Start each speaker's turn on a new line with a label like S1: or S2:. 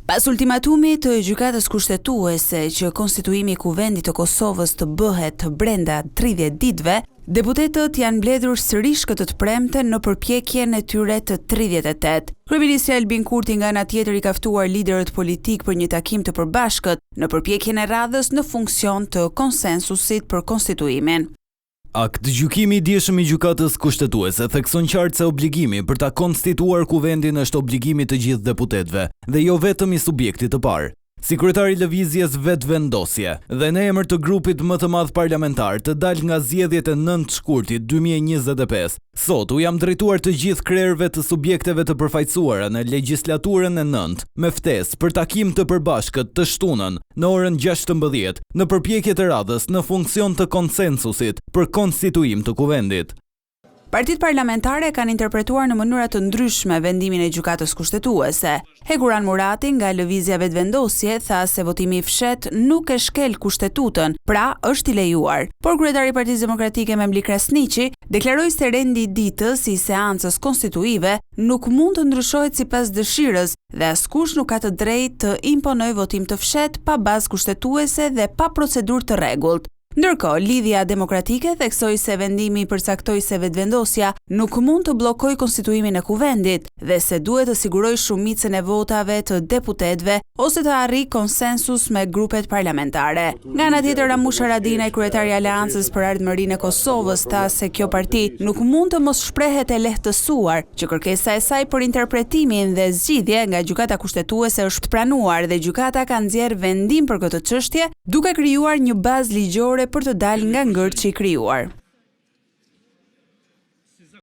S1: Pas ultimatumit të gjykatës kushtetuese që konstituimi i Kuvendit të Kosovës të bëhet brenda 30 ditëve, deputetët janë mbledhur sërish këtë të premten në përpjekjen e tyre të 38. Kryeministri Albin Kurti nga ana tjetër i ka ftuar liderët politik për një takim të përbashkët në përpjekjen e radhës në funksion të konsensusit për konstituimin.
S2: Akt gjykimi i dieshëm i gjykatës kushtetuese thekson qartë se obligimi për ta konstituar Kuvendin është obligimi të gjithë deputetëve dhe jo vetëm i subjektit të parë. Si kryetari i lëvizjes Vetvendosje dhe në emër të grupit më të madh parlamentar të dalë nga zgjedhjet e 9 shkurtit 2025, sot u jam drejtuar të gjithë krerëve të subjekteve të përfaqësuara në legjislaturën e 9 me ftesë për takim të përbashkët të shtunën në orën 16 në përpjekje të radhës në funksion të konsensusit për konstituim të Kuvendit.
S1: Partitë parlamentare kanë interpretuar në mënyra të ndryshme vendimin e gjykatës kushtetuese. Hekuran Murati nga lëvizja Vetvendosje tha se votimi i fshet nuk e shkel kushtetutën, pra është i lejuar. Por kryetari i Partisë Demokratike Memli Krasniqi deklaroi se rendi i ditës i seancës konstituive nuk mund të ndryshohet sipas dëshirës dhe askush nuk ka të drejtë të imponojë votim të fshet pa bazë kushtetuese dhe pa procedurë të rregullt. Ndërkohë, Lidhja Demokratike theksoi se vendimi përcaktoi se vetvendosja nuk mund të bllokojë konstituimin e Kuvendit dhe se duhet të sigurojë shumicën e votave të deputetëve ose të arrijë konsensus me grupet parlamentare. Nga ana tjetër, Ramush Haradinaj, kryetari i Aleancës për Ardhmërinë e Kosovës, tha se kjo parti nuk mund të mos shprehet e lehtësuar që kërkesa e saj për interpretimin dhe zgjidhje nga gjykata kushtetuese është pranuar dhe gjykata ka nxjerrë vendim për këtë çështje, duke krijuar një bazë ligjore për të dalë nga ngërçi i krijuar.